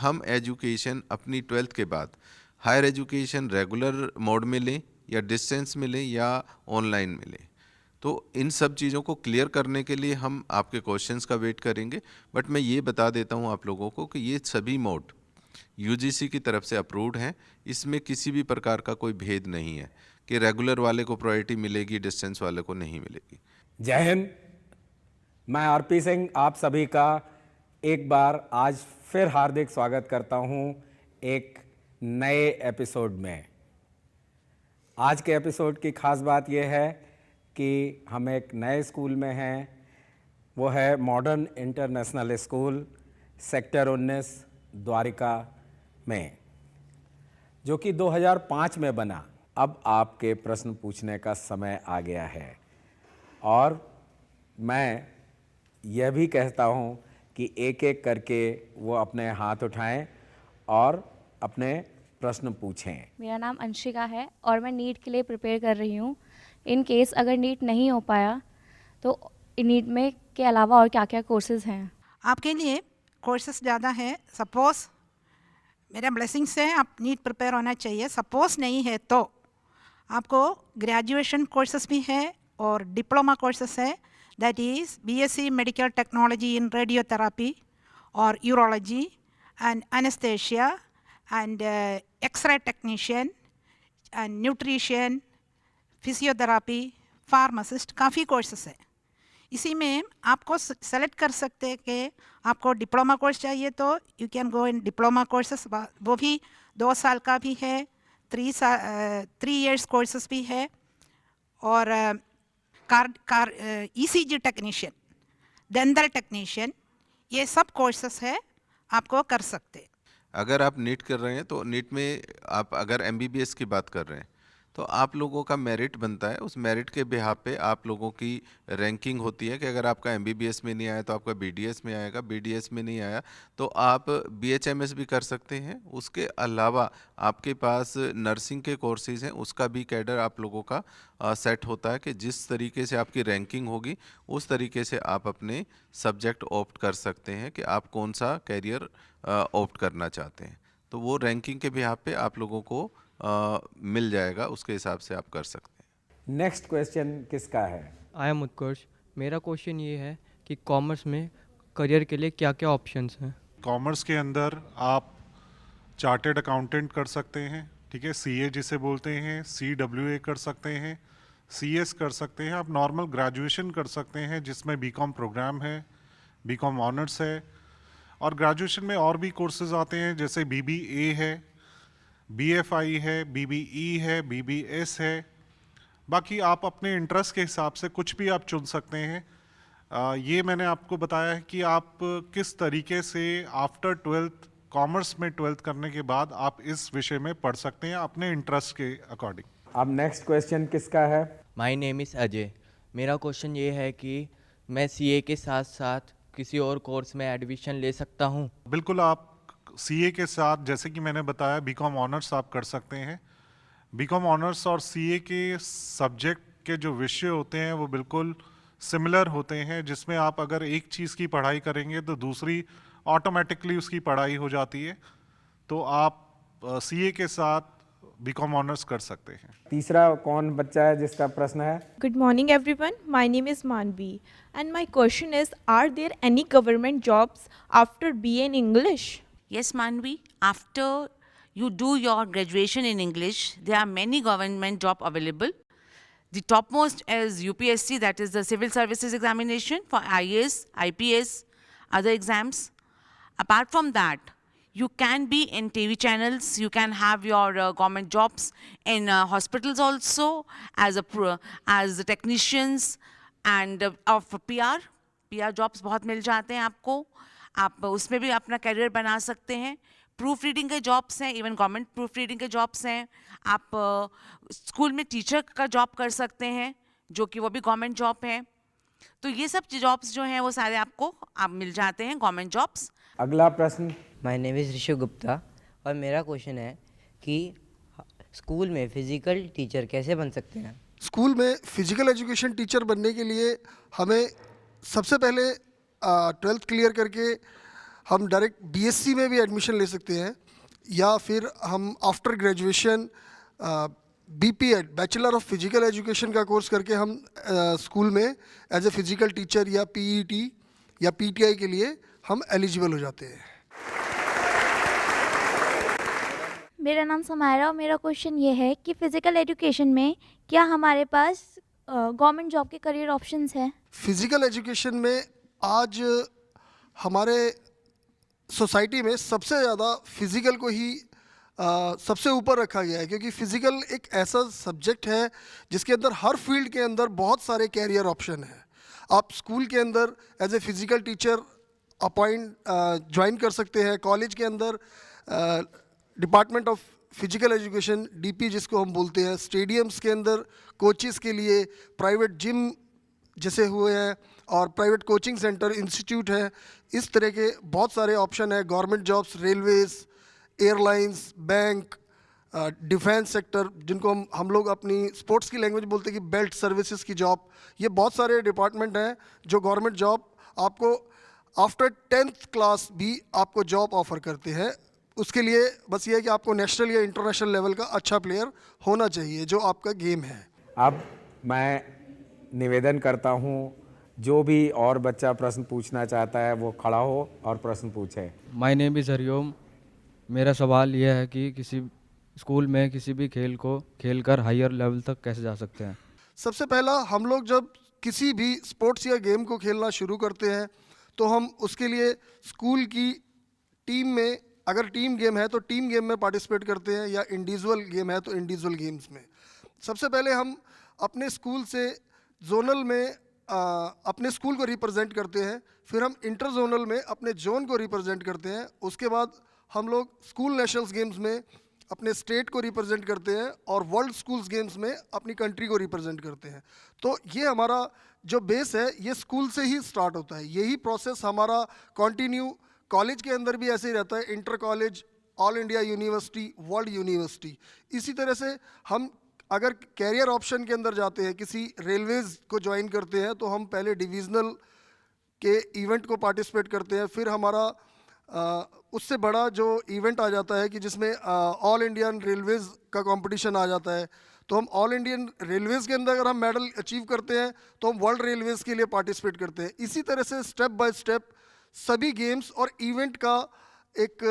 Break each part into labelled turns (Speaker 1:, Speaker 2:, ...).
Speaker 1: हम एजुकेशन अपनी 12th के बाद हायर एजुकेशन रेगुलर मोड में लें या डिस्टेंस में लें या ऑनलाइन में लें। तो इन सब चीज़ों को क्लियर करने के लिए हम आपके क्वेश्चंस का वेट करेंगे। बट मैं ये बता देता हूँ आप लोगों को कि ये सभी मोड यूजीसी की तरफ से अप्रूव्ड हैं। इसमें किसी भी प्रकार का कोई भेद नहीं है कि रेगुलर वाले को प्रायोरिटी मिलेगी, डिस्टेंस वाले को नहीं मिलेगी।
Speaker 2: जय हिंद। मैं आरपी सिंह आप सभी का एक बार आज फिर हार्दिक स्वागत करता हूं एक नए एपिसोड में। आज के एपिसोड की खास बात यह है कि हम एक नए स्कूल में हैं। वो है modern international school, sector 19 Dwarka में, जो कि 2005 में बना। अब आपके प्रश्न पूछने का समय आ गया है और मैं यह भी कहता हूं कि एक एक करके वो अपने हाथ उठाएं और अपने प्रश्न पूछें।
Speaker 3: मेरा नाम अंशिका है और मैं नीट के लिए प्रिपेयर कर रही हूँ। इन केस अगर नीट नहीं हो पाया तो नीट में के अलावा और क्या क्या कोर्सेज हैं?
Speaker 4: आपके लिए कोर्सेज ज़्यादा है। सपोज़ मेरा ब्लेसिंग से आप नीट प्रिपेयर होना चाहिए। सपोज़ नहीं है तो आपको ग्रेजुएशन कोर्सेज भी है और डिप्लोमा कोर्सेज है। That is BSc medical technology in radiotherapy और urology and anaesthesia and X ray technician and nutrition, physiotherapy, pharmacist, काफ़ी कोर्सेस है। इसी में आपको सेलेक्ट कर सकते हैं कि आपको डिप्लोमा कोर्स चाहिए तो you can go in diploma courses. वो भी 2 साल का भी है, 3 इयर्स कोर्सेस भी है और ईसीजी टेक्नीशियन, डेंटल टेक्नीशियन, ये सब कोर्सेस है, आपको कर सकते हैं।
Speaker 1: अगर आप नीट कर रहे हैं तो नीट में आप अगर एमबीबीएस की बात कर रहे हैं तो आप लोगों का मेरिट बनता है। उस मेरिट के बिहाफ पे आप लोगों की रैंकिंग होती है कि अगर आपका एमबीबीएस में नहीं आया तो आपका बीडीएस में आएगा, बीडीएस में नहीं आया तो आप बीएचएमएस भी कर सकते हैं। उसके अलावा आपके पास नर्सिंग के कोर्सेज हैं, उसका भी कैडर आप लोगों का सेट होता है कि जिस तरीके से आपकी रैंकिंग होगी उस तरीके से आप अपने सब्जेक्ट ऑप्ट कर सकते हैं कि आप कौन सा कैरियर ऑप्ट करना चाहते हैं। तो वो रैंकिंग के बिहाफ पे आप लोगों को मिल जाएगा, उसके हिसाब से आप कर सकते हैं।
Speaker 2: नेक्स्ट क्वेश्चन किसका है?
Speaker 5: आई एम उत्कर्ष। मेरा क्वेश्चन ये है कि कॉमर्स में करियर के लिए क्या क्या ऑप्शंस हैं?
Speaker 6: कॉमर्स के अंदर आप चार्टेड अकाउंटेंट कर सकते हैं, ठीक है, सीए जिसे बोलते हैं, सीडब्ल्यूए कर सकते हैं, सीएस कर सकते हैं। आप नॉर्मल ग्रेजुएशन कर सकते हैं जिसमें बीकॉम प्रोग्राम है, बीकॉम ऑनर्स है, और ग्रेजुएशन में और भी कोर्सेज आते हैं जैसे बीबीए है, बीएफआई है, बीबीई है, बीबीएस है। बाकी आप अपने इंटरेस्ट के हिसाब से कुछ भी आप चुन सकते हैं। ये मैंने आपको बताया है कि आप किस तरीके से आफ्टर 12th कॉमर्स में 12th करने के बाद आप इस विषय में पढ़ सकते हैं अपने इंटरेस्ट के अकॉर्डिंग।
Speaker 2: अब नेक्स्ट क्वेश्चन किसका है?
Speaker 7: My name is Ajay. मेरा क्वेश्चन ये है कि मैं सीए के साथ साथ किसी और कोर्स में एडमिशन ले सकता हूँ?
Speaker 6: बिल्कुल, आप सीए के साथ जैसे कि मैंने बताया बीकॉम ऑनर्स आप कर सकते हैं। बीकॉम ऑनर्स और सीए के सब्जेक्ट के जो विषय होते हैं वो बिल्कुल सिमिलर होते हैं, जिसमें आप अगर एक चीज़ की पढ़ाई करेंगे तो दूसरी ऑटोमेटिकली उसकी पढ़ाई हो जाती है। तो आप सीए के साथ बीकॉम ऑनर्स कर सकते हैं।
Speaker 2: तीसरा कौन बच्चा है जिसका प्रश्न है?
Speaker 8: Good morning everyone. My name is Manvi and my question is, are there any government jobs after BA in English?
Speaker 9: Yes, Manvi. After you do your graduation in English, there are many government job available. The topmost is UPSC, that is the Civil Services Examination for IAS, IPS, other exams. Apart from that, you can be in TV channels, you can have your government jobs in hospitals also as technicians and of PR jobs बहुत मिल जाते हैं आपको। आप उसमें भी अपना career बना सकते हैं। प्रूफ रीडिंग के जॉब्स हैं, इवन गवर्नमेंट प्रूफ रीडिंग के जॉब्स हैं। आप स्कूल में टीचर का जॉब कर सकते हैं जो कि वो भी गवर्नमेंट जॉब है। तो ये सब जॉब्स जो हैं वो सारे आपको मिल जाते हैं, गवर्नमेंट जॉब्स।
Speaker 2: अगला प्रश्न।
Speaker 7: My name is Rishabh Gupta और मेरा क्वेश्चन है कि स्कूल में फिजिकल टीचर कैसे बन सकते हैं?
Speaker 10: स्कूल में फिजिकल एजुकेशन टीचर बनने के लिए हमें सबसे पहले 12th क्लियर करके हम डायरेक्ट बीएससी में भी एडमिशन ले सकते हैं, या फिर हम after graduation BPEd bachelor of physical education का कोर्स करके हम स्कूल में एज ए फिजिकल टीचर या पीईटी या पीटीआई के लिए हम एलिजिबल हो जाते हैं।
Speaker 3: मेरा नाम समायरा और मेरा क्वेश्चन ये है कि फ़िज़िकल एजुकेशन में क्या हमारे पास गवर्नमेंट जॉब के करियर ऑप्शंस हैं?
Speaker 10: फिजिकल एजुकेशन में आज हमारे सोसाइटी में सबसे ज़्यादा फिज़िकल को ही सबसे ऊपर रखा गया है, क्योंकि फ़िज़िकल एक ऐसा सब्जेक्ट है जिसके अंदर हर फील्ड के अंदर बहुत सारे कैरियर ऑप्शन हैं। आप स्कूल के अंदर as a physical teacher join कर सकते हैं, कॉलेज के अंदर department of physical education DP जिसको हम बोलते हैं, स्टेडियम्स के अंदर कोचेस के लिए प्राइवेट जिम जैसे हुए हैं और प्राइवेट कोचिंग सेंटर इंस्टीट्यूट है, इस तरह के बहुत सारे ऑप्शन हैं। Government jobs, Railways, airlines, bank, defence sector जिनको हम लोग अपनी स्पोर्ट्स की लैंग्वेज बोलते हैं कि बेल्ट सर्विसेज की जॉब, ये बहुत सारे डिपार्टमेंट हैं जो गवर्नमेंट जॉब आपको आफ्टर 10th क्लास भी आपको जॉब ऑफ़र करते हैं। उसके लिए बस ये है कि आपको नेशनल या इंटरनेशनल लेवल का अच्छा प्लेयर होना चाहिए जो आपका गेम है।
Speaker 2: अब मैं निवेदन करता हूँ, जो भी और बच्चा प्रश्न पूछना चाहता है वो खड़ा हो और प्रश्न पूछे।
Speaker 5: My name is Hariom. मेरा सवाल यह है कि किसी स्कूल में किसी भी खेल को खेलकर हायर लेवल तक कैसे जा सकते हैं?
Speaker 10: सबसे पहला, हम लोग जब किसी भी स्पोर्ट्स या गेम को खेलना शुरू करते हैं तो हम उसके लिए स्कूल की टीम में, अगर टीम गेम है तो टीम गेम में पार्टिसिपेट करते हैं, या इंडिविजुअल गेम है तो इंडिविजुअल गेम्स में। सबसे पहले हम अपने स्कूल से जोनल में अपने स्कूल को रिप्रेजेंट करते हैं, फिर हम इंटर जोनल में अपने जोन को रिप्रेजेंट करते हैं, उसके बाद हम लोग स्कूल नेशनल्स गेम्स में अपने स्टेट को रिप्रेजेंट करते हैं और वर्ल्ड स्कूल्स गेम्स में अपनी कंट्री को रिप्रेजेंट करते हैं। तो ये हमारा जो बेस है ये स्कूल से ही स्टार्ट होता है। यही प्रोसेस हमारा कंटिन्यू कॉलेज के अंदर भी ऐसे ही रहता है, inter college, all India university, world university. इसी तरह से हम अगर कैरियर ऑप्शन के अंदर जाते हैं, किसी रेलवेज़ को ज्वाइन करते हैं, तो हम पहले डिविजनल के इवेंट को पार्टिसिपेट करते हैं, फिर हमारा उससे बड़ा जो इवेंट आ जाता है कि जिसमें ऑल इंडियन रेलवेज़ का कंपटीशन आ जाता है, तो हम ऑल इंडियन रेलवेज़ के अंदर अगर हम मेडल अचीव करते हैं तो हम वर्ल्ड रेलवेज़ के लिए पार्टिसिपेट करते हैं। इसी तरह से स्टेप बाय स्टेप सभी गेम्स और इवेंट का एक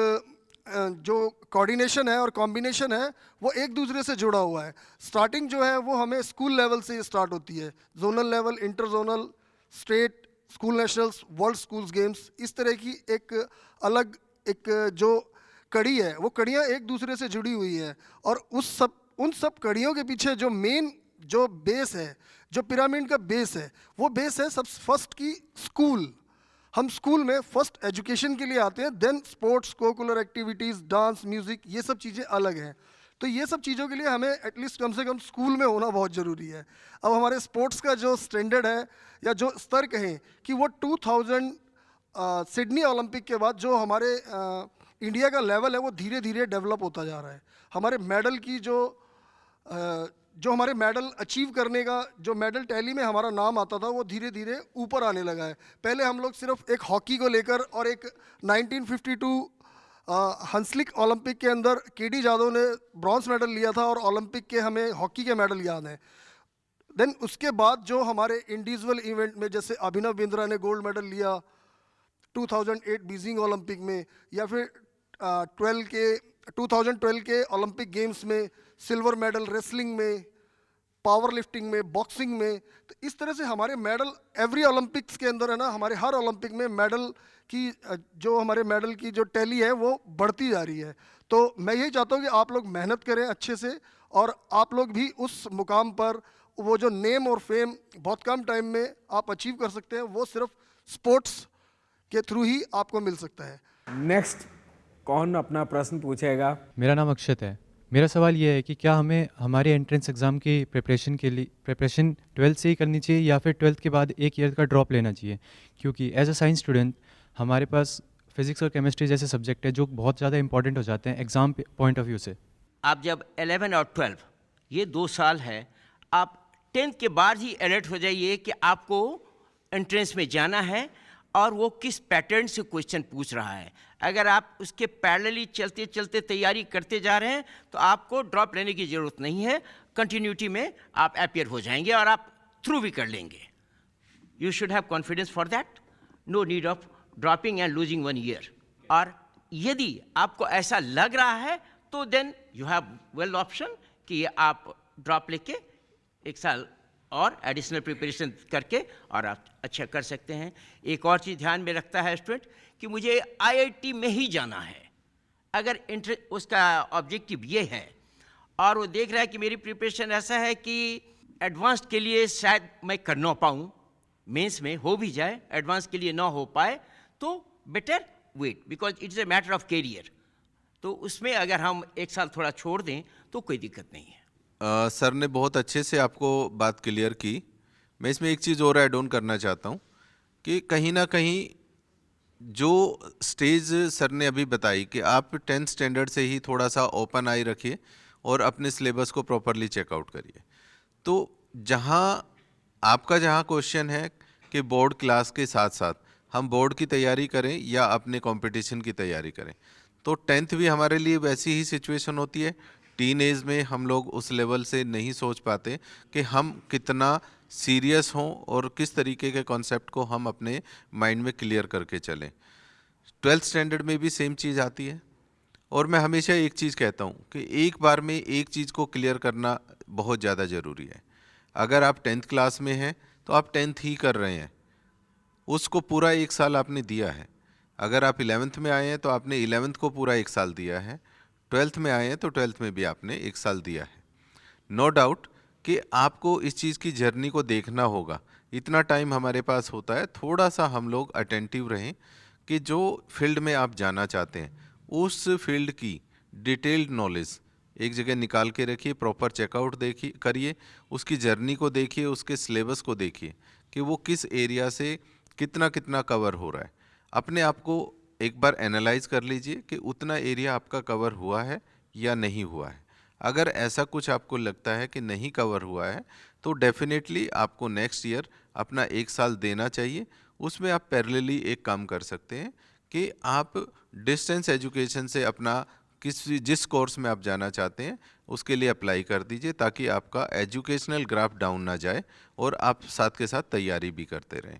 Speaker 10: जो कोऑर्डिनेशन है और कॉम्बिनेशन है वो एक दूसरे से जुड़ा हुआ है। स्टार्टिंग जो है वो हमें स्कूल लेवल से स्टार्ट होती है, zonal level, inter zonal, state, school nationals, world schools games, इस तरह की एक अलग एक जो कड़ी है वो कड़ियाँ एक दूसरे से जुड़ी हुई है। और उन सब कड़ियों के पीछे जो मेन जो बेस है, जो पिरामिड का बेस है, वो बेस है सब फर्स्ट की स्कूल। हम स्कूल में फर्स्ट एजुकेशन के लिए आते हैं, then sports, cocurricular activities, dance, music, ये सब चीज़ें अलग हैं। तो ये सब चीज़ों के लिए हमें एटलीस्ट कम से कम स्कूल में होना बहुत ज़रूरी है। अब हमारे स्पोर्ट्स का जो स्टैंडर्ड है या जो स्तर कहें कि वो 2000 सिडनी ओलंपिक के बाद जो हमारे इंडिया का लेवल है वो धीरे धीरे डेवलप होता जा रहा है। हमारे मेडल की जो हमारे मेडल अचीव करने का जो मेडल टैली में हमारा नाम आता था वो धीरे धीरे ऊपर आने लगा है। पहले हम लोग सिर्फ एक हॉकी को लेकर और एक 1952 हंसलिक ओलंपिक के अंदर केडी जाधव ने ब्रॉन्ज मेडल लिया था और ओलंपिक के हमें हॉकी के मेडल याद हैं। देन उसके बाद जो हमारे इंडिविजुअल इवेंट में जैसे अभिनव बिंद्रा ने गोल्ड मेडल लिया 2008 बीजिंग ओलंपिक में, या फिर 2012 के ओलंपिक गेम्स में सिल्वर मेडल रेसलिंग में, पावर लिफ्टिंग में, बॉक्सिंग में। तो इस तरह से हमारे मेडल एवरी ओलंपिक्स के अंदर है ना, हमारे हर ओलंपिक में मेडल की जो हमारे मेडल की जो टैली है वो बढ़ती जा रही है। तो मैं यही चाहता हूँ कि आप लोग मेहनत करें अच्छे से और आप लोग भी उस मुकाम पर वो जो नेम और फेम बहुत कम टाइम में आप अचीव कर सकते हैं वो सिर्फ स्पोर्ट्स के थ्रू ही आपको मिल सकता है।
Speaker 2: नेक्स्ट कौन अपना प्रश्न पूछेगा?
Speaker 11: मेरा नाम अक्षत है। मेरा सवाल ये है कि क्या हमें हमारे एंट्रेंस एग्ज़ाम की प्रिपरेशन 12th से ही करनी चाहिए या फिर 12th के बाद एक ईयर का ड्रॉप लेना चाहिए? क्योंकि एज अ साइंस स्टूडेंट हमारे पास फिज़िक्स और केमिस्ट्री जैसे सब्जेक्ट है जो बहुत ज़्यादा इंपॉर्टेंट हो जाते हैं एग्ज़ाम पॉइंट ऑफ व्यू से।
Speaker 12: आप जब 11 और 12 ये 2 साल है, आप 10th के बाद ही अलर्ट हो जाइए कि आपको एंट्रेंस में जाना है और वो किस पैटर्न से क्वेश्चन पूछ रहा है। अगर आप उसके पैरेलली चलते चलते तैयारी करते जा रहे हैं तो आपको ड्रॉप लेने की ज़रूरत नहीं है, कंटिन्यूटी में आप अपीयर हो जाएंगे और आप थ्रू भी कर लेंगे। You should have confidence for that, no need of dropping and losing 1 year. और यदि आपको ऐसा लग रहा है तो then you have well option कि आप ड्रॉप लेके 1 साल और एडिशनल प्रिपरेशन करके और आप अच्छा कर सकते हैं। एक और चीज़ ध्यान में रखता है स्टूडेंट कि मुझे आईआईटी में ही जाना है, अगर उसका ऑब्जेक्टिव ये है और वो देख रहा है कि मेरी प्रिपरेशन ऐसा है कि एडवांस्ड के लिए शायद मैं कर ना पाऊँ, मेंस में हो भी जाए, एडवांस के लिए ना हो पाए, तो better wait, because it's a matter of career. तो उसमें अगर हम 1 साल थोड़ा छोड़ दें तो कोई दिक्कत नहीं है।
Speaker 1: सर ने बहुत अच्छे से आपको बात क्लियर की। मैं इसमें एक चीज़ और ऐड ऑन करना चाहता हूँ कि कहीं ना कहीं जो स्टेज सर ने अभी बताई कि आप 10th स्टैंडर्ड से ही थोड़ा सा ओपन आई रखिए और अपने सिलेबस को प्रॉपरली चेकआउट करिए। तो जहाँ क्वेश्चन है कि बोर्ड क्लास के साथ साथ हम बोर्ड की तैयारी करें या अपने कंपटीशन की तैयारी करें, तो 10th भी हमारे लिए वैसी ही सिचुएशन होती है। टीन एज में हम लोग उस लेवल से नहीं सोच पाते कि हम कितना सीरियस हों और किस तरीके के कॉन्सेप्ट को हम अपने माइंड में क्लियर करके चलें। 12th स्टैंडर्ड में भी सेम चीज़ आती है और मैं हमेशा एक चीज़ कहता हूँ कि एक बार में एक चीज़ को क्लियर करना बहुत ज़्यादा ज़रूरी है। अगर आप 10th क्लास में हैं तो आप 10th ही कर रहे हैं, उसको पूरा 1 साल आपने दिया है। अगर आप 11th में आए हैं तो आपने 11th को पूरा 1 साल दिया है, 12th में आए हैं तो 12th में भी आपने 1 साल दिया है। नो डाउट कि आपको इस चीज़ की जर्नी को देखना होगा। इतना टाइम हमारे पास होता है, थोड़ा सा हम लोग अटेंटिव रहें कि जो फील्ड में आप जाना चाहते हैं उस फील्ड की डिटेल्ड नॉलेज एक जगह निकाल के रखिए, प्रॉपर चेकआउट देखिए करिए, उसकी जर्नी को देखिए, उसके सिलेबस को देखिए कि वो किस एरिया से कितना कितना कवर हो रहा है। अपने आप को एक बार एनालाइज कर लीजिए कि उतना एरिया आपका कवर हुआ है या नहीं हुआ है। अगर ऐसा कुछ आपको लगता है कि नहीं कवर हुआ है तो डेफिनेटली आपको नेक्स्ट ईयर अपना 1 साल देना चाहिए। उसमें आप पैरेलली एक काम कर सकते हैं कि आप डिस्टेंस एजुकेशन से अपना जिस कोर्स में आप जाना चाहते हैं उसके लिए अप्लाई कर दीजिए, ताकि आपका एजुकेशनल ग्राफ डाउन ना जाए और आप साथ के साथ तैयारी भी करते रहें।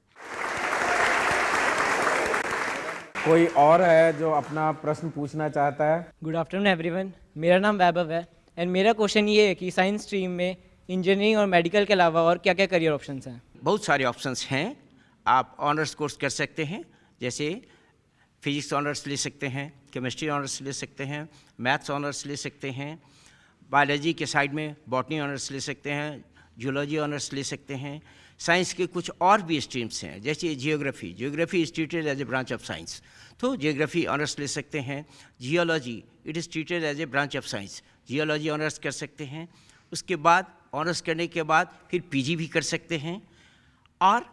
Speaker 2: कोई और है जो अपना प्रश्न पूछना चाहता है?
Speaker 13: गुड आफ्टरनून एवरीवन, मेरा नाम वैभव है एंड मेरा क्वेश्चन ये है कि साइंस स्ट्रीम में इंजीनियरिंग और मेडिकल के अलावा और क्या क्या करियर ऑप्शंस हैं?
Speaker 12: बहुत सारे ऑप्शंस हैं। आप ऑनर्स कोर्स कर सकते हैं, जैसे फिजिक्स ऑनर्स ले सकते हैं, केमिस्ट्री ऑनर्स ले सकते हैं, मैथ्स ऑनर्स ले सकते हैं, बायोलॉजी के साइड में बॉटनी ऑनर्स ले सकते हैं, जूलॉजी ऑनर्स ले सकते हैं। साइंस के कुछ और भी स्ट्रीम्स हैं, जैसे geography is treated as a branch of science, तो जियोग्राफी ऑनर्स ले सकते हैं। Geology it is treated as a branch of science, geology honours कर सकते हैं। उसके बाद ऑनर्स करने के बाद फिर पीजी भी कर सकते हैं। और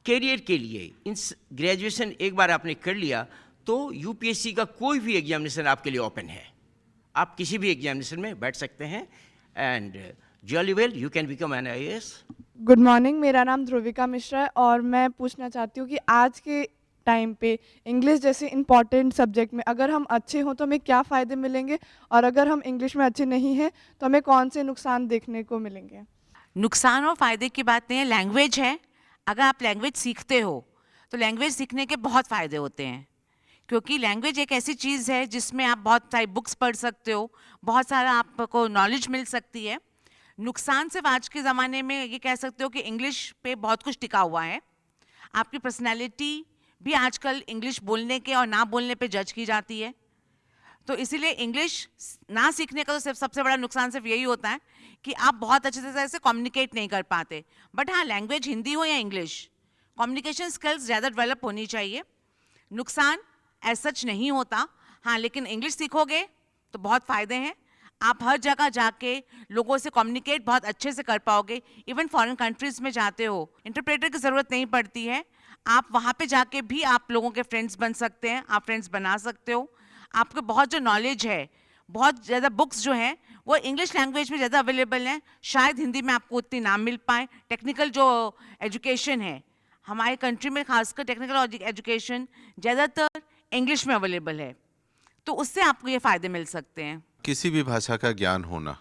Speaker 12: कैरियर के लिए इन ग्रेजुएशन एक बार आपने कर लिया तो यूपीएससी का कोई भी एग्जामिनेशन आपके लिए ओपन है, आप किसी भी एग्जामिनेशन में बैठ सकते हैं and jolly well you can become an IAS।
Speaker 14: Good morning, मेरा नाम ध्रुविका मिश्रा है और मैं पूछना चाहती हूँ कि आज के टाइम पे इंग्लिश जैसे इम्पॉर्टेंट सब्जेक्ट में अगर हम अच्छे हों तो हमें क्या फ़ायदे मिलेंगे, और अगर हम इंग्लिश में अच्छे नहीं हैं तो हमें कौन से नुकसान देखने को मिलेंगे?
Speaker 9: नुकसान और फ़ायदे की बात नहीं है, लैंग्वेज है। अगर आप लैंग्वेज सीखते हो तो लैंग्वेज सीखने के बहुत फ़ायदे होते हैं, क्योंकि लैंग्वेज एक ऐसी चीज़ है जिसमें आप बहुत सारी बुक्स पढ़ सकते हो, बहुत सारा आपको नॉलेज मिल सकती है। नुकसान सिर्फ आज के ज़माने में ये कह सकते हो कि इंग्लिश पे बहुत कुछ टिका हुआ है। आपकी पर्सनैलिटी भी आजकल इंग्लिश बोलने के और ना बोलने पे जज की जाती है। तो इसीलिए इंग्लिश ना सीखने का तो सिर्फ सबसे बड़ा नुकसान सिर्फ यही होता है कि आप बहुत अच्छे तरह से कम्युनिकेट नहीं कर पाते। बट हाँ, लैंग्वेज हिंदी हो या इंग्लिश, कम्युनिकेशन स्किल्स ज़्यादा डेवलप होनी चाहिए। नुकसान एज सच नहीं होता, हाँ, लेकिन इंग्लिश सीखोगे तो बहुत फ़ायदे हैं। आप हर जगह जाके लोगों से कम्युनिकेट बहुत अच्छे से कर पाओगे। इवन फॉरेन कंट्रीज़ में जाते हो, इंटरप्रेटर की ज़रूरत नहीं पड़ती है, आप वहाँ पे जाके भी आप लोगों के फ्रेंड्स बन सकते हैं, आप फ्रेंड्स बना सकते हो। आपको बहुत जो नॉलेज है, बहुत ज़्यादा बुक्स जो हैं वो इंग्लिश लैंग्वेज में ज़्यादा अवेलेबल हैं, शायद हिंदी में आपको उतनी ना मिल पाए। टेक्निकल जो एजुकेशन है, हमारे कंट्री में खासकर टेक्निकल एजुकेशन ज़्यादातर इंग्लिश में अवेलेबल है, तो उससे आपको ये फ़ायदे मिल सकते हैं।
Speaker 1: किसी भी भाषा का ज्ञान होना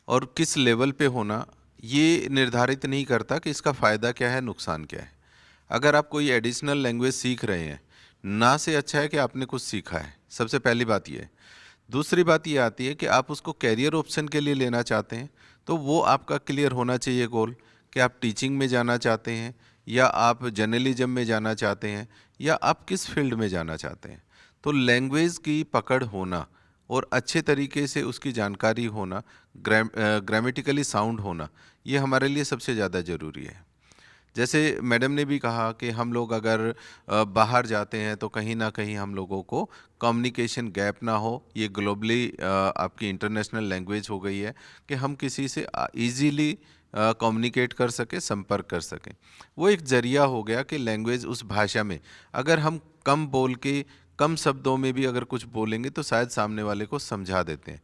Speaker 1: और किस लेवल पे होना ये निर्धारित नहीं करता कि इसका फ़ायदा क्या है, नुकसान क्या है। अगर आप कोई एडिशनल लैंग्वेज सीख रहे हैं, ना से अच्छा है कि आपने कुछ सीखा है, सबसे पहली बात ये है। दूसरी बात ये आती है कि आप उसको कैरियर ऑप्शन के लिए लेना चाहते हैं, तो वो आपका क्लियर होना चाहिए गोल कि आप टीचिंग में जाना चाहते हैं या आप जर्नलिज्म में जाना चाहते हैं या आप किस फील्ड में जाना चाहते हैं। तो लैंग्वेज की पकड़ होना और अच्छे तरीके से उसकी जानकारी होना, ग्रामेटिकली साउंड होना, ये हमारे लिए सबसे ज़्यादा ज़रूरी है। जैसे मैडम ने भी कहा कि हम लोग अगर बाहर जाते हैं तो कहीं ना कहीं हम लोगों को कम्युनिकेशन गैप ना हो। ये ग्लोबली आपकी इंटरनेशनल लैंग्वेज हो गई है कि हम किसी से इजीली कम्युनिकेट कर सकें, संपर्क कर सकें। वो एक ज़रिया हो गया कि लैंग्वेज उस भाषा में अगर हम कम बोल के कम शब्दों में भी अगर कुछ बोलेंगे तो शायद सामने वाले को समझा देते हैं।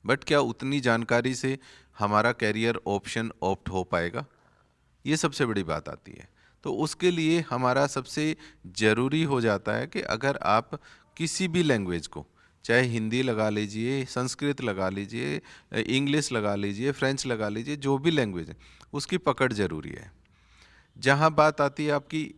Speaker 1: बट क्या उतनी जानकारी से हमारा कैरियर ऑप्शन ऑप्ट हो पाएगा? ये सबसे बड़ी बात आती है। तो उसके लिए हमारा सबसे ज़रूरी हो जाता है कि अगर आप किसी भी लैंग्वेज को, चाहे हिंदी लगा लीजिए, संस्कृत लगा लीजिए, इंग्लिश लगा लीजिए, फ्रेंच लगा लीजिए, जो भी लैंग्वेज है उसकी पकड़ ज़रूरी है। जहाँ बात आती है आपकी,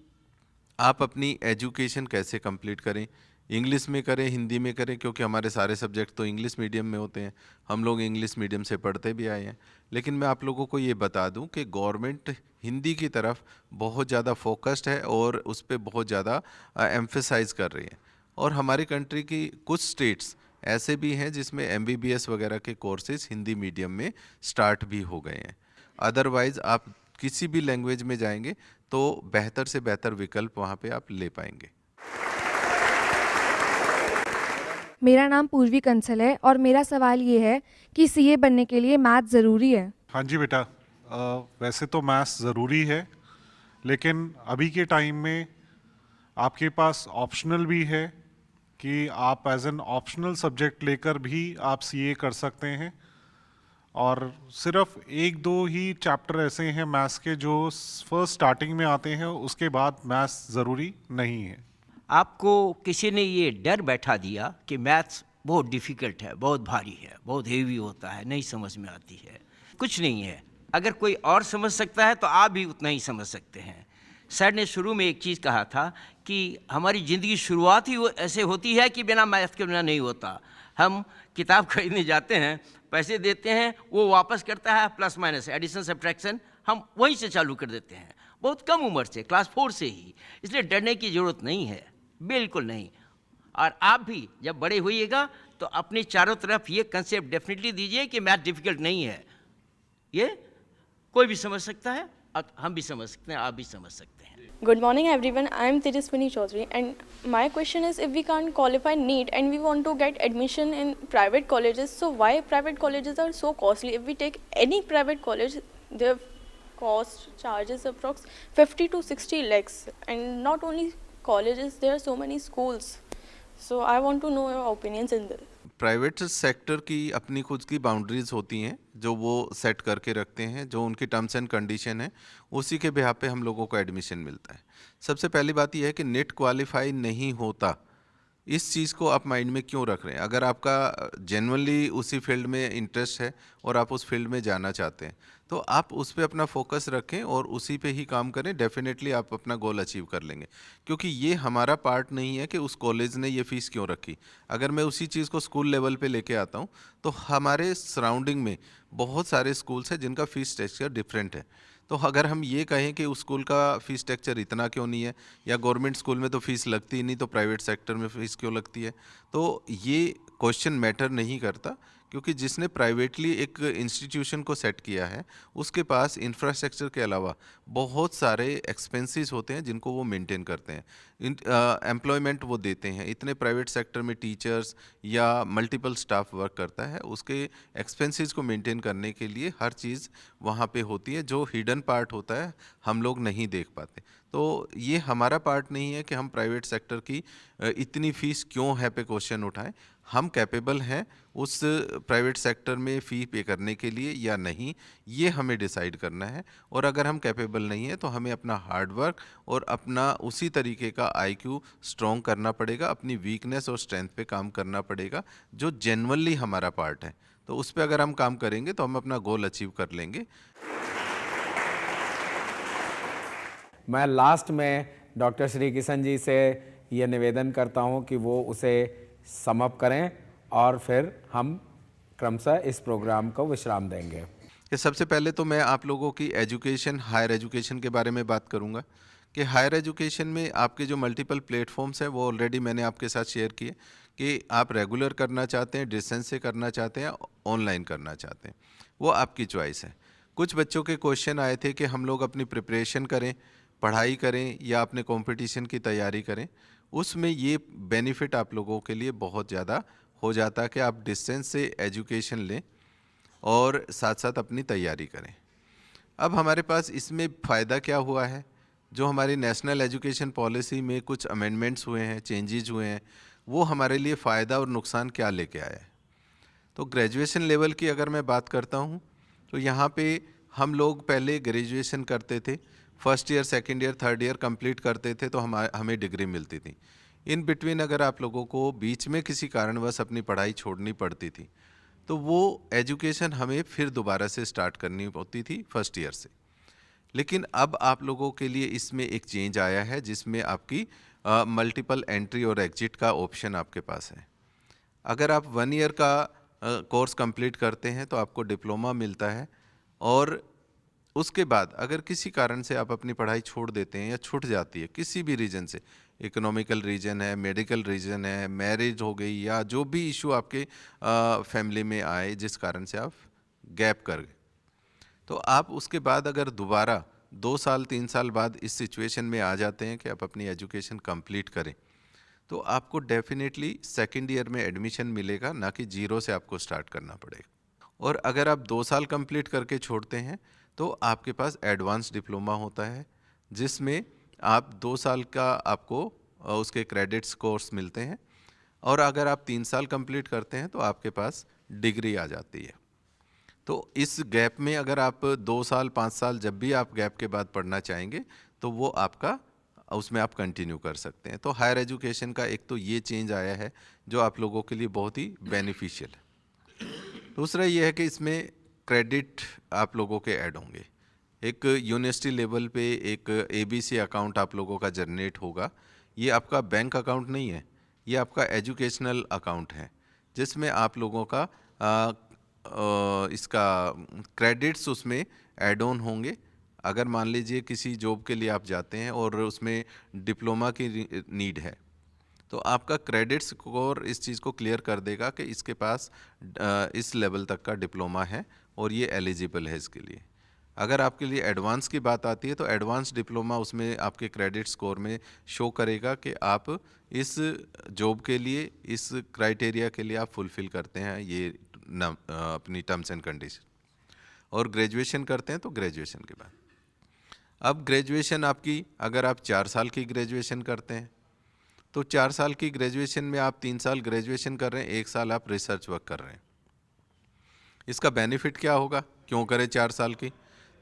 Speaker 1: आप अपनी एजुकेशन कैसे कंप्लीट करें, इंग्लिश में करें, हिंदी में करें, क्योंकि हमारे सारे सब्जेक्ट तो इंग्लिश मीडियम में होते हैं, हम लोग इंग्लिश मीडियम से पढ़ते भी आए हैं। लेकिन मैं आप लोगों को ये बता दूं कि गवर्नमेंट हिंदी की तरफ बहुत ज़्यादा फोकस्ड है और उस पर बहुत ज़्यादा एम्फेसाइज कर रही है। और हमारी कंट्री की कुछ स्टेट्स ऐसे भी हैं जिसमें MBBS वगैरह के कोर्सेज हिंदी मीडियम में स्टार्ट भी हो गए हैं। अदरवाइज़ आप किसी भी लैंग्वेज में जाएंगे तो बेहतर से बेहतर विकल्प वहाँ पे आप ले पाएंगे।
Speaker 15: मेरा नाम पूर्वी कंसल है और मेरा सवाल ये है कि CA बनने के लिए मैथ ज़रूरी है?
Speaker 6: हाँ जी बेटा, वैसे तो मैथ्स ज़रूरी है, लेकिन अभी के टाइम में आपके पास ऑप्शनल भी है कि आप एज एन ऑप्शनल सब्जेक्ट लेकर भी आप CA कर सकते हैं। और सिर्फ 1-2 ही चैप्टर ऐसे हैं मैथ्स के जो फर्स्ट स्टार्टिंग में आते हैं, उसके बाद मैथ्स ज़रूरी नहीं है।
Speaker 12: आपको किसी ने ये डर बैठा दिया कि मैथ्स बहुत डिफ़िकल्ट है, बहुत भारी है, बहुत हेवी होता है, नहीं समझ में आती है। कुछ नहीं है, अगर कोई और समझ सकता है तो आप भी उतना ही समझ सकते हैं। सर ने शुरू में एक चीज़ कहा था कि हमारी ज़िंदगी शुरुआत ही ऐसे होती है कि बिना मैथ के बिना नहीं होता। हम किताब खरीदने जाते हैं, पैसे देते हैं, वो वापस करता है प्लस माइनस एडिशन सब्ट्रैक्शन, हम वहीं से चालू कर देते हैं, बहुत कम उम्र से, क्लास 4 से ही। इसलिए डरने की ज़रूरत नहीं है, बिल्कुल नहीं। और आप भी जब बड़े होइएगा तो अपनी चारों तरफ ये कंसेप्ट डेफिनेटली दीजिए कि मैथ डिफ़िकल्ट नहीं है, ये कोई भी समझ सकता है, हम भी समझ सकते हैं, आप भी समझ सकते हैं।
Speaker 16: Good morning everyone, I am Tejaswini Chaudhary and my question is, if we can't qualify NEET and we want to get admission in private colleges, so why private colleges are so costly? If we take any private college, their cost charges approx 50 to 60 lakhs, and not only colleges, there are so many schools. So I want to know your opinions in this.
Speaker 1: Private sector की अपनी खुद की boundaries होती हैं जो वो set करके रखते हैं, जो उनकी टर्म्स एंड कंडीशन है, उसी के बिहाफ पे हम लोगों को एडमिशन मिलता है। सबसे पहली बात यह है कि नेट क्वालिफाई नहीं होता, इस चीज़ को आप माइंड में क्यों रख रहे हैं? अगर आपका जेन्युइनली उसी फील्ड में इंटरेस्ट है और आप उस फील्ड में जाना चाहते हैं तो आप उस पर अपना फोकस रखें और उसी पे ही काम करें, डेफिनेटली आप अपना गोल अचीव कर लेंगे। क्योंकि ये हमारा पार्ट नहीं है कि उस कॉलेज ने ये फ़ीस क्यों रखी। अगर मैं उसी चीज़ को स्कूल लेवल पे लेके आता हूँ तो हमारे सराउंडिंग में बहुत सारे स्कूल्स हैं जिनका फ़ीस स्ट्रक्चर डिफरेंट है। तो अगर हम ये कहें कि उस स्कूल का फ़ीस स्ट्रक्चर इतना क्यों नहीं है, या गवर्नमेंट स्कूल में तो फ़ीस लगती ही नहीं तो प्राइवेट सेक्टर में फ़ीस क्यों लगती है, तो ये क्वेश्चन मैटर नहीं करता। क्योंकि जिसने प्राइवेटली एक इंस्टीट्यूशन को सेट किया है उसके पास इंफ्रास्ट्रक्चर के अलावा बहुत सारे एक्सपेंसेस होते हैं जिनको वो मेंटेन करते हैं, एम्प्लॉयमेंट वो देते हैं। इतने प्राइवेट सेक्टर में टीचर्स या मल्टीपल स्टाफ वर्क करता है, उसके एक्सपेंसेस को मेंटेन करने के लिए हर चीज़ वहाँ पे होती है, जो हिडन पार्ट होता है हम लोग नहीं देख पाते। तो ये हमारा पार्ट नहीं है कि हम प्राइवेट सेक्टर की इतनी फ़ीस क्यों है पे क्वेश्चन उठाएं। हम कैपेबल हैं उस प्राइवेट सेक्टर में फ़ी पे करने के लिए या नहीं, ये हमें डिसाइड करना है। और अगर हम कैपेबल नहीं है तो हमें अपना हार्ड वर्क और अपना उसी तरीके का आईक्यू स्ट्रॉन्ग करना पड़ेगा, अपनी वीकनेस और स्ट्रेंथ पे काम करना पड़ेगा जो जेन्युइनली हमारा पार्ट है। तो उस पे अगर हम काम करेंगे तो हम अपना गोल अचीव कर लेंगे।
Speaker 2: मैं लास्ट में डॉक्टर श्री किशन जी से ये निवेदन करता हूँ कि वो उसे सम अप करें और फिर हम क्रमशः इस प्रोग्राम को विश्राम देंगे।
Speaker 1: कि सबसे पहले तो मैं आप लोगों की एजुकेशन, हायर एजुकेशन के बारे में बात करूंगा कि हायर एजुकेशन में आपके जो मल्टीपल प्लेटफॉर्म्स हैं वो ऑलरेडी मैंने आपके साथ शेयर किए कि आप रेगुलर करना चाहते हैं, डिस्टेंस से करना चाहते हैं, ऑनलाइन करना चाहते हैं, वो आपकी चॉइस है। कुछ बच्चों के क्वेश्चन आए थे कि हम लोग अपनी प्रिपरेशन करें, पढ़ाई करें या अपने कंपटीशन की तैयारी करें। उसमें ये बेनिफिट आप लोगों के लिए बहुत ज़्यादा हो जाता है कि आप डिस्टेंस से एजुकेशन लें और साथ साथ अपनी तैयारी करें। अब हमारे पास इसमें फ़ायदा क्या हुआ है, जो हमारी नेशनल एजुकेशन पॉलिसी में कुछ अमेंडमेंट्स हुए हैं, चेंजेस हुए हैं, वो हमारे लिए फ़ायदा और नुकसान क्या लेके आया है। तो ग्रेजुएशन लेवल की अगर मैं बात करता हूँ तो यहाँ पे हम लोग पहले ग्रेजुएशन करते थे, first year, second year, third year complete करते थे तो हमें डिग्री मिलती थी। इन बिटवीन अगर आप लोगों को बीच में किसी कारणवश अपनी पढ़ाई छोड़नी पड़ती थी तो वो एजुकेशन हमें फिर दोबारा से स्टार्ट करनी होती थी फर्स्ट ईयर से। लेकिन अब आप लोगों के लिए इसमें एक चेंज आया है जिसमें आपकी मल्टीपल एंट्री और एग्जिट का ऑप्शन आपके पास है। अगर आप 1 ईयर का कोर्स कंप्लीट करते हैं तो आपको डिप्लोमा मिलता है, और उसके बाद अगर किसी कारण से आप अपनी पढ़ाई छोड़ देते हैं या छूट जाती है किसी भी रीजन से, इकोनॉमिकल रीजन है, मेडिकल रीजन है, मैरिज हो गई या जो भी इशू आपके फैमिली में आए जिस कारण से आप गैप कर गए, तो आप उसके बाद अगर दोबारा 2 साल 3 साल बाद इस सिचुएशन में आ जाते हैं कि आप अपनी एजुकेशन कंप्लीट करें, तो आपको डेफिनेटली सेकेंड ईयर में एडमिशन मिलेगा, ना कि जीरो से आपको स्टार्ट करना पड़ेगा। और अगर आप 2 साल कंप्लीट करके छोड़ते हैं तो आपके पास एडवांस डिप्लोमा होता है जिसमें आप 2 साल का आपको उसके क्रेडिट्स कोर्स मिलते हैं, और अगर आप 3 साल कंप्लीट करते हैं तो आपके पास डिग्री आ जाती है। तो इस गैप में अगर आप 2 साल 5 साल जब भी आप गैप के बाद पढ़ना चाहेंगे तो वो आपका, उसमें आप कंटिन्यू कर सकते हैं। तो हायर एजुकेशन का एक तो ये चेंज आया है जो आप लोगों के लिए बहुत ही बेनिफिशियल है। दूसरा ये है कि इसमें क्रेडिट आप लोगों के ऐड होंगे। एक यूनिवर्सिटी लेवल पे एक ABC अकाउंट आप लोगों का जनरेट होगा। ये आपका बैंक अकाउंट नहीं है, ये आपका एजुकेशनल अकाउंट है जिसमें आप लोगों का इसका क्रेडिट्स उसमें ऐड ऑन होंगे। अगर मान लीजिए किसी जॉब के लिए आप जाते हैं और उसमें डिप्लोमा की नीड है तो आपका क्रेडिट स्कोर इस चीज़ को क्लियर कर देगा कि इसके पास इस लेवल तक का डिप्लोमा है और ये एलिजिबल है इसके लिए। अगर आपके लिए एडवांस की बात आती है तो एडवांस डिप्लोमा उसमें आपके क्रेडिट स्कोर में शो करेगा कि आप इस जॉब के लिए, इस क्राइटेरिया के लिए आप फुलफ़िल करते हैं ये अपनी टर्म्स एंड कंडीशन। और ग्रेजुएशन करते हैं तो ग्रेजुएशन के बाद, अब ग्रेजुएशन आपकी, अगर आप 4 साल की ग्रेजुएशन करते हैं तो 4 साल की ग्रेजुएशन में आप 3 साल ग्रेजुएशन कर रहे हैं, 1 साल आप रिसर्च वर्क कर रहे हैं। इसका बेनिफिट क्या होगा, क्यों करें 4 साल की?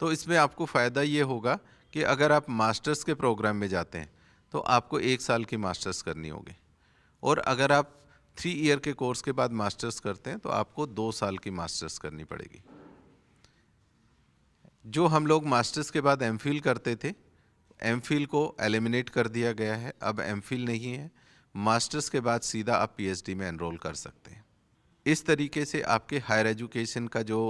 Speaker 1: तो इसमें आपको फ़ायदा ये होगा कि अगर आप मास्टर्स के प्रोग्राम में जाते हैं तो आपको 1 साल की मास्टर्स करनी होगी, और अगर आप 3 ईयर के कोर्स के बाद मास्टर्स करते हैं तो आपको 2 साल की मास्टर्स करनी पड़ेगी। जो हम लोग मास्टर्स के बाद एमफिल करते थे, एमफिल को एलिमिनेट कर दिया गया है, अब एमफिल नहीं है। मास्टर्स के बाद सीधा आप PhD में एनरोल कर सकते हैं। इस तरीके से आपके हायर एजुकेशन का जो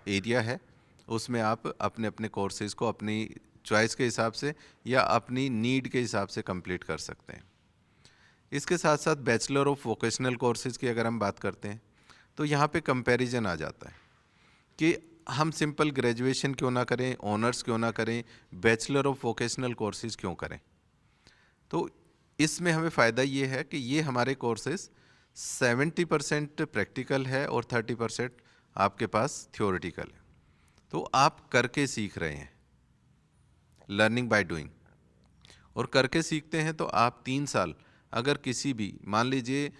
Speaker 1: एरिया है उसमें आप अपने अपने कोर्सेज को अपनी चॉइस के हिसाब से या अपनी नीड के हिसाब से कंप्लीट कर सकते हैं। इसके साथ साथ बैचलर ऑफ वोकेशनल कोर्सेज की अगर हम बात करते हैं तो यहाँ पे कंपैरिजन आ जाता है कि हम सिंपल ग्रेजुएशन क्यों ना करें, ऑनर्स क्यों ना करें, बैचलर ऑफ वोकेशनल कोर्सेज क्यों करें। तो इसमें हमें फ़ायदा ये है कि ये हमारे कोर्सेज 70% प्रैक्टिकल है और 30% आपके पास थ्योरेटिकल है। तो आप करके सीख रहे हैं, लर्निंग बाय डूइंग, और करके सीखते हैं तो आप 3 साल अगर किसी भी, मान लीजिए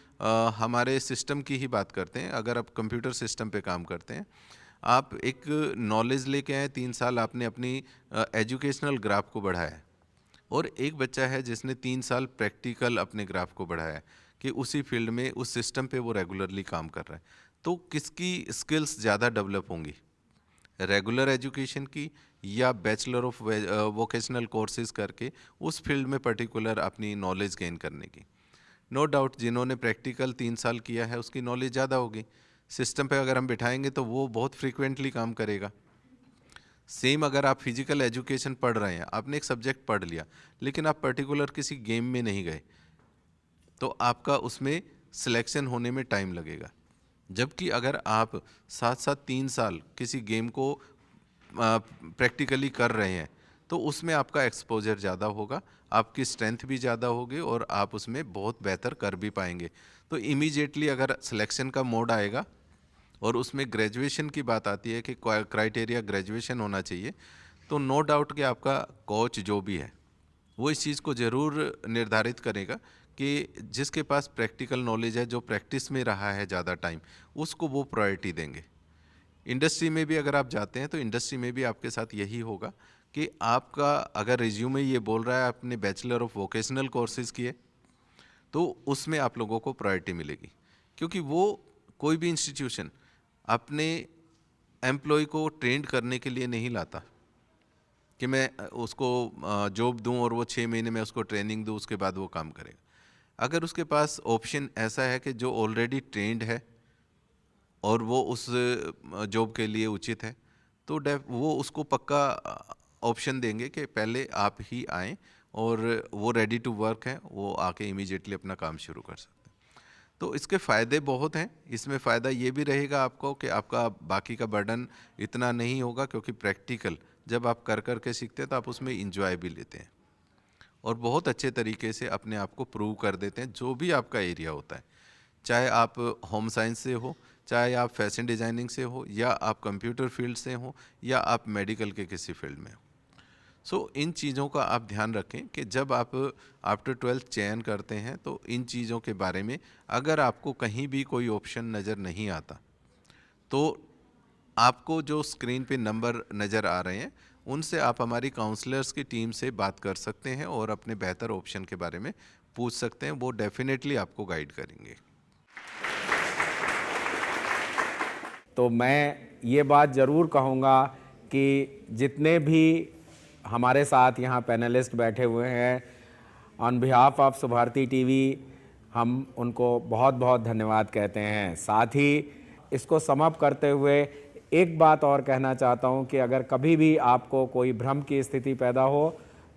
Speaker 1: हमारे सिस्टम की ही बात करते हैं, अगर आप कंप्यूटर सिस्टम पे काम करते हैं, आप एक नॉलेज लेके आए, 3 साल आपने अपनी एजुकेशनल ग्राफ को बढ़ाया है, और एक बच्चा है जिसने 3 साल प्रैक्टिकल अपने ग्राफ को बढ़ाया है कि उसी फील्ड में, उस सिस्टम पे वो रेगुलरली काम कर रहा है, तो किसकी स्किल्स ज़्यादा डेवलप होंगी, रेगुलर एजुकेशन की या बैचलर ऑफ वोकेशनल कोर्सेज करके उस फील्ड में पर्टिकुलर अपनी नॉलेज गेन करने की? नो डाउट जिन्होंने प्रैक्टिकल 3 साल किया है उसकी नॉलेज ज़्यादा होगी। सिस्टम पे अगर हम बिठाएंगे तो वो बहुत फ्रीक्वेंटली काम करेगा। सेम अगर आप फिजिकल एजुकेशन पढ़ रहे हैं, आपने एक सब्जेक्ट पढ़ लिया लेकिन आप पर्टिकुलर किसी गेम में नहीं गए, तो आपका उसमें सिलेक्शन होने में टाइम लगेगा। जबकि अगर आप साथ साथ 3 साल किसी गेम को प्रैक्टिकली कर रहे हैं तो उसमें आपका एक्सपोजर ज़्यादा होगा, आपकी स्ट्रेंथ भी ज़्यादा होगी और आप उसमें बहुत बेहतर कर भी पाएंगे। तो इमीडिएटली अगर सिलेक्शन का मोड आएगा और उसमें ग्रेजुएशन की बात आती है कि क्राइटेरिया ग्रेजुएशन होना चाहिए, तो नो डाउट कि आपका कोच जो भी है वो इस चीज़ को ज़रूर निर्धारित करेगा कि जिसके पास प्रैक्टिकल नॉलेज है, जो प्रैक्टिस में रहा है ज़्यादा टाइम, उसको वो प्रायोरिटी देंगे। इंडस्ट्री में भी अगर आप जाते हैं तो इंडस्ट्री में भी आपके साथ यही होगा कि आपका अगर रिज्यूमे ये बोल रहा है आपने बैचलर ऑफ वोकेशनल कोर्सेज किए, तो उसमें आप लोगों को प्रायोरिटी मिलेगी, क्योंकि वो कोई भी इंस्टीट्यूशन अपने एम्प्लॉय को ट्रेंड करने के लिए नहीं लाता कि मैं उसको जॉब दूं और वो 6 महीने में उसको ट्रेनिंग दूं, उसके बाद वो काम करेगा। अगर उसके पास ऑप्शन ऐसा है कि जो ऑलरेडी ट्रेंड है और वो उस जॉब के लिए उचित है, तो वो उसको पक्का ऑप्शन देंगे कि पहले आप ही आएँ, और वो रेडी टू वर्क है, वो आके इमीडिएटली अपना काम शुरू कर सकते हैं। तो इसके फ़ायदे बहुत हैं। इसमें फ़ायदा ये भी रहेगा आपको कि आपका बाकी का बर्डन इतना नहीं होगा, क्योंकि प्रैक्टिकल जब आप कर कर के सीखते हैं तो आप उसमें इंजॉय भी लेते हैं और बहुत अच्छे तरीके से अपने आप को प्रूव कर देते हैं, जो भी आपका एरिया होता है, चाहे आप होम साइंस से हो, चाहे आप फैशन डिज़ाइनिंग से हो, या आप कंप्यूटर फील्ड से हो, या आप मेडिकल के किसी फील्ड में हो। सो इन चीज़ों का आप ध्यान रखें कि जब आप आफ्टर 12th चयन करते हैं तो इन चीज़ों के बारे में अगर आपको कहीं भी कोई ऑप्शन नज़र नहीं आता, तो आपको जो स्क्रीन पे नंबर नज़र आ रहे हैं उनसे आप हमारी काउंसलर्स की टीम से बात कर सकते हैं और अपने बेहतर ऑप्शन के बारे में पूछ सकते हैं। वो डेफिनेटली आपको गाइड करेंगे।
Speaker 2: तो मैं ये बात ज़रूर कहूँगा कि जितने भी हमारे साथ यहाँ पैनलिस्ट बैठे हुए हैं, on behalf of Subharti TV हम उनको बहुत बहुत धन्यवाद कहते हैं। साथ ही इसको समअप करते हुए एक बात और कहना चाहता हूँ कि अगर कभी भी आपको कोई भ्रम की स्थिति पैदा हो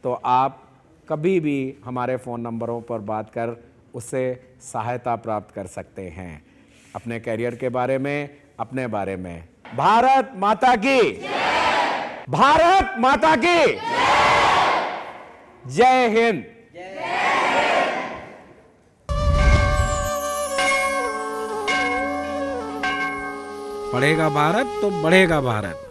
Speaker 2: तो आप कभी भी हमारे फ़ोन नंबरों पर बात कर उससे सहायता प्राप्त कर सकते हैं अपने करियर के बारे में, अपने बारे में। भारत माता की जय! भारत माता की जय हिंद।
Speaker 17: पढ़ेगा भारत तो बढ़ेगा भारत।